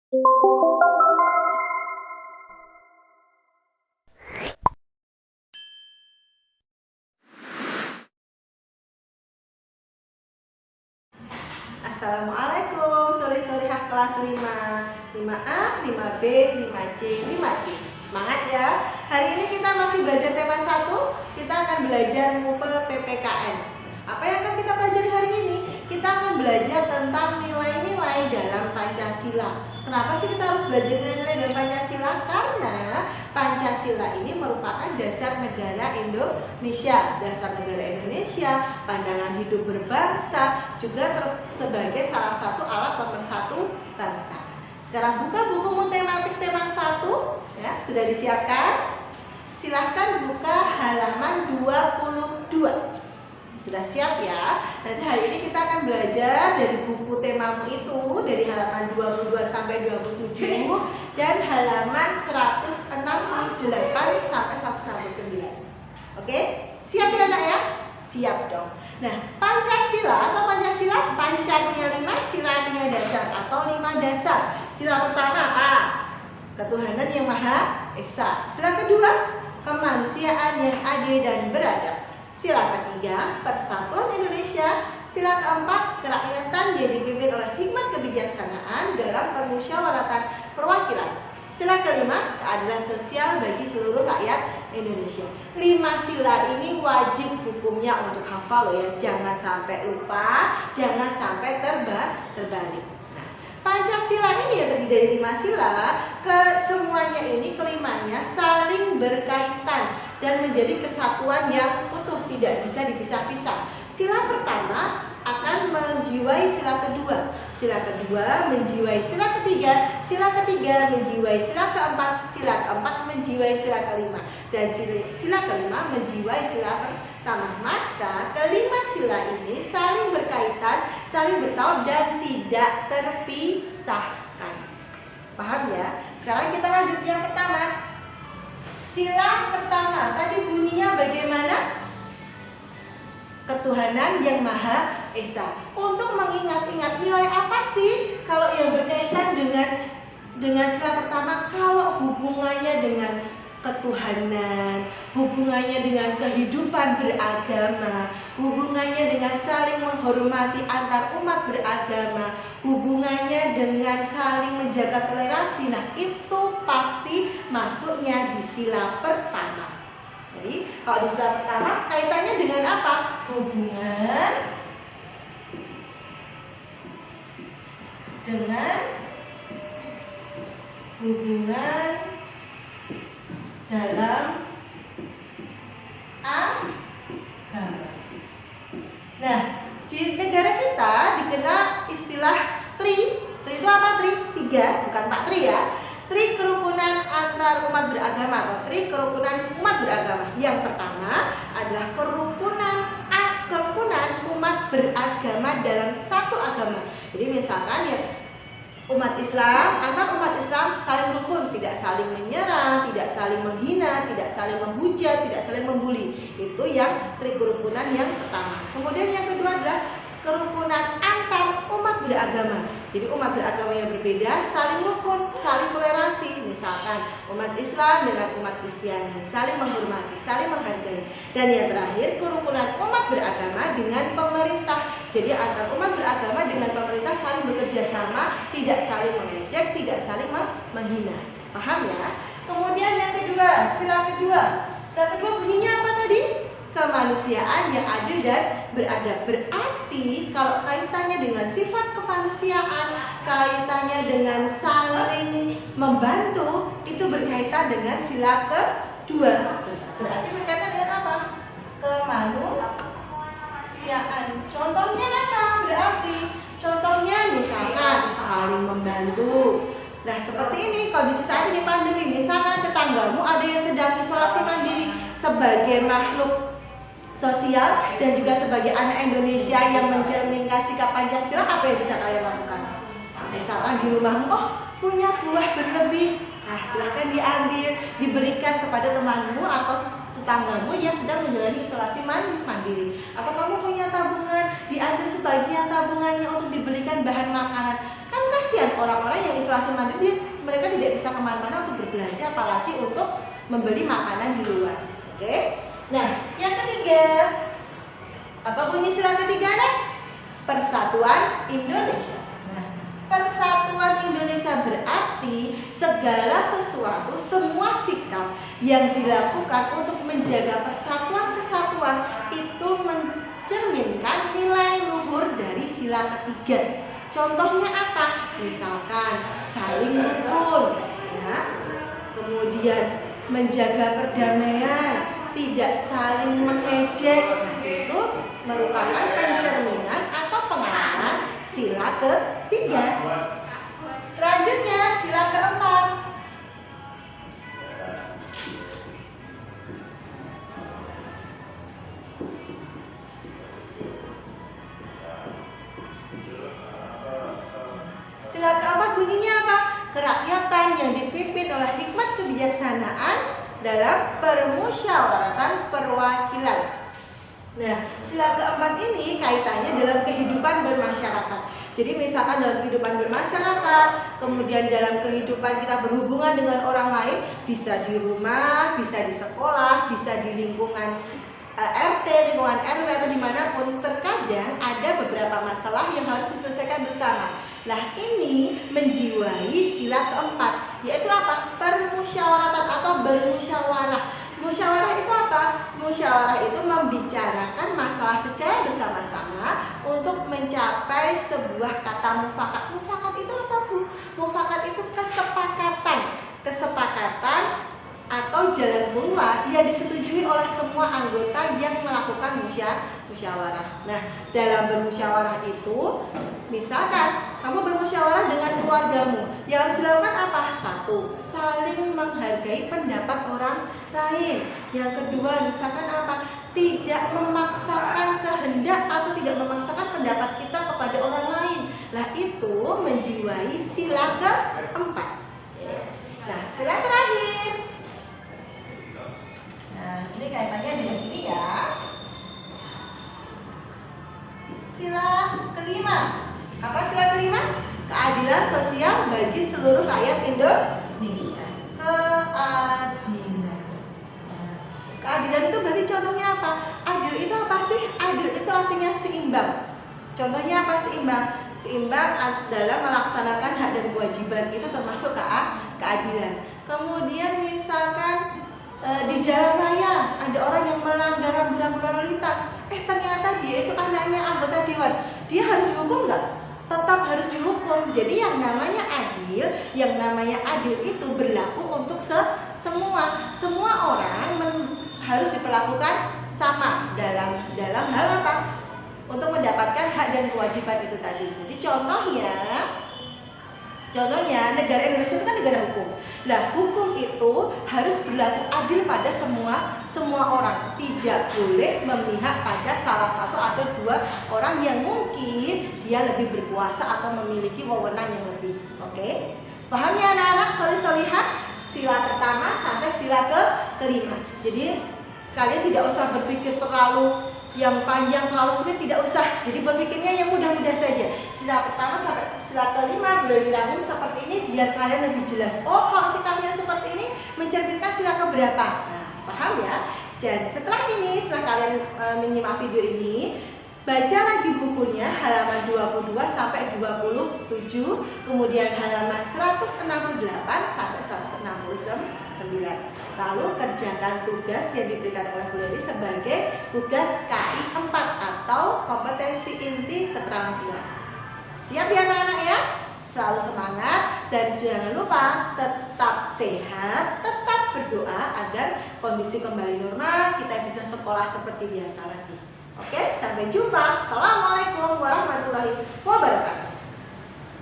Assalamualaikum, sore-sore kelas 5, 5A, 5B, 5C, 5D. Semangat ya. Hari ini kita masih belajar tema 1. Kita akan belajar ngupel PPKN. Apa yang akan kita pelajari hari ini? Kita akan belajar tentang nilai-nilai dalam Pancasila. Kenapa sih kita harus belajar nilai-nilai dalam Pancasila? Karena Pancasila ini merupakan dasar negara Indonesia. Dasar negara Indonesia, pandangan hidup berbangsa, juga sebagai salah satu alat pemersatu bangsa. Sekarang buka buku tematik tema 1 ya, sudah disiapkan? Silahkan buka halaman 22. Sudah siap ya? Nanti hari ini kita akan belajar dari buku temamu itu, dari halaman 22 sampai 27 dan halaman 168 sampai 169. Oke? Siap ya nak ya? Siap dong. Nah, Pancasila atau Pancasila, panca artinya 5, sila artinya dasar atau 5 dasar. Sila pertama apa? Ketuhanan yang Maha Esa. Sila kedua, kemanusiaan yang adil dan beradab. Sila ketiga, persatuan Indonesia. Sila keempat, kerakyatan yang dipimpin oleh hikmat kebijaksanaan dalam permusyawaratan perwakilan. Sila kelima, keadilan sosial bagi seluruh rakyat Indonesia. 5 sila ini wajib hukumnya untuk hafal loh ya. Jangan sampai lupa, jangan sampai terbalik. Nah, Pancasila ini yang terdiri dari 5 sila, semuanya ini kelimanya saling berkaitan dan menjadi kesatuan yang utuh, tidak bisa dipisah-pisah. Sila pertama akan menjiwai sila kedua, sila kedua menjiwai sila ketiga, sila ketiga menjiwai sila keempat, sila keempat menjiwai sila kelima, dan sila kelima menjiwai sila pertama. Maka kelima sila ini saling berkaitan, saling bertaut dan tidak terpisahkan. Paham ya? Sekarang kita lanjut yang pertama. Sila pertama tadi bunyinya bagaimana? Ketuhanan yang Maha Esa. Untuk mengingat-ingat nilai apa sih kalau yang berkaitan dengan sila pertama? Kalau hubungannya dengan ketuhanan, hubungannya dengan kehidupan beragama, hubungannya dengan saling menghormati antar umat beragama, hubungannya dengan saling menjaga toleransi. Nah, itu pasti masuknya di sila pertama. Jadi, kalau di sila pertama kaitannya dengan apa? Hubungan dalam agama. Nah, di negara kita dikenal istilah tri. Tri itu apa? Tri? 3, bukan Pak Tri ya. Tri kerukunan antar umat beragama atau tri kerukunan umat beragama. Yang pertama adalah kerukunan umat beragama dalam satu agama. Jadi misalkan ya umat Islam, antar umat Islam saling rukun, tidak saling menyerang, tidak saling menghina, tidak saling menghujat, tidak saling membuli. Itu yang tri kerukunan yang pertama. Kemudian yang kedua adalah kerukunan antar umat beragama. Jadi umat beragama yang berbeda saling rukun, saling toleransi. Misalkan umat Islam dengan umat Kristiani saling menghormati, saling menghargai. Dan yang terakhir, kerukunan umat beragama dengan pemerintah. Jadi antar umat beragama dengan pemerintah saling bekerja sama, tidak saling mengejek, tidak saling menghina. Paham ya? Kemudian yang kedua, sila kedua. Sila kedua bunyinya apa tadi? Kemanusiaan yang adil dan beradab. Berarti kalau kaitannya dengan sifat kemanusiaan, kaitannya dengan saling membantu, itu berkaitan dengan sila kedua. Berarti berkaitan dengan apa? Kemanusiaan. Contohnya apa? Berarti contohnya misalkan saling membantu. Nah, seperti ini kondisi saat ini pandemi, misalkan tetanggamu ada yang sedang isolasi mandiri, sebagai makhluk sosial dan juga sebagai anak Indonesia yang mencerminkan sikap Pancasila, apa yang bisa kalian lakukan? Misalkan di rumahmu, punya buah berlebih, nah silahkan diambil, diberikan kepada temanmu atau tetanggamu yang sedang menjalani isolasi mandiri. Atau kamu punya tabungan, diambil sebagian tabungannya untuk dibelikan bahan makanan. Kan kasihan orang-orang yang isolasi mandiri, mereka tidak bisa kemana-mana untuk berbelanja, apalagi untuk membeli makanan di luar. Oke. Nah, yang ketiga, apa bunyi sila ketiganya? Persatuan Indonesia. Nah, Persatuan Indonesia berarti segala sesuatu, semua sikap yang dilakukan untuk menjaga persatuan kesatuan itu mencerminkan nilai luhur dari sila ketiga. Contohnya apa? Misalkan saling rukun, ya. Kemudian menjaga perdamaian, tidak saling mengejek. Nah, itu merupakan pencerminan atau pengalaman sila ketiga. Selanjutnya sila keempat. Sila keempat bunyinya apa? Kerakyatan yang dipimpin oleh hikmat kebijaksanaan dalam permusyawaratan perwakilan. Nah, sila keempat ini kaitannya dalam kehidupan bermasyarakat. Jadi misalkan dalam kehidupan bermasyarakat, kemudian dalam kehidupan kita berhubungan dengan orang lain, bisa di rumah, bisa di sekolah, bisa di lingkungan RT, lingkungan RW atau dimanapun, terkadang ada beberapa masalah yang harus diselesaikan bersama. Nah, ini menjiwai sila keempat, yaitu apa? Permusyawaratan atau bermusyawarah. Musyawarah itu apa? Musyawarah itu membicarakan masalah secara bersama-sama untuk mencapai sebuah kata mufakat. Mufakat itu apa, Bu? Mufakat itu kesepakatan. Kesepakatan atau jalan keluar yang disetujui oleh semua anggota yang melakukan musyawarah. Nah, dalam bermusyawarah itu, misalkan kamu bermusyawarah dengan keluargamu, yang harus dilakukan apa? Satu, saling menghargai pendapat orang lain. Yang kedua, misalkan apa? Tidak memaksakan kehendak atau tidak memaksakan pendapat kita kepada orang lain. Nah, itu menjiwai sila keempat. Nah, sila terakhir. Nah, ini kaitannya dengan ini ya. Sila kelima. Apa sila kelima? Keadilan sosial bagi seluruh rakyat Indonesia. Keadilan. Nah, keadilan itu berarti contohnya apa? Adil itu apa sih? Adil itu artinya seimbang. Contohnya apa seimbang? Seimbang dalam melaksanakan hak dan kewajiban, itu termasuk keadilan. Kemudian misalkan di jalan raya ada orang yang melanggar rambu-rambu lalu lintas, ternyata dia itu anaknya anggota dewan, dia harus dihukum nggak? Tetap harus dihukum. Jadi yang namanya adil itu berlaku untuk semua orang harus diperlakukan sama dalam hal apa? Untuk mendapatkan hak dan kewajiban itu tadi. Jadi contohnya negara Indonesia itu kan negara hukum. Nah, hukum itu harus berlaku adil pada semua orang. Tidak boleh memihak pada salah satu atau dua orang yang mungkin dia lebih berkuasa atau memiliki wewenang yang lebih. Oke? Paham ya anak-anak, solih-solihah? Sila pertama sampai sila kelima. Jadi kalian tidak usah berpikir terlalu yang panjang, terlalu sulit, tidak usah. Jadi berpikirnya yang mudah-mudah saja. Sila pertama sampai sila kelima boleh dirangkum seperti ini biar kalian lebih jelas. Oh, kalau sikapnya seperti ini mencerminkan sila keberapa? Nah, paham ya? Dan setelah kalian menyimak video ini, baca lagi bukunya halaman 22 sampai 27, kemudian halaman 168 sampai 169. Lalu kerjakan tugas yang diberikan oleh Bu Leli sebagai tugas KI 4 atau kompetensi inti keterampilan. Siap ya anak-anak ya? Selalu semangat dan jangan lupa tetap sehat, tetap berdoa agar kondisi kembali normal, kita bisa sekolah seperti biasa lagi. Oke, sampai jumpa. Assalamualaikum warahmatullahi wabarakatuh.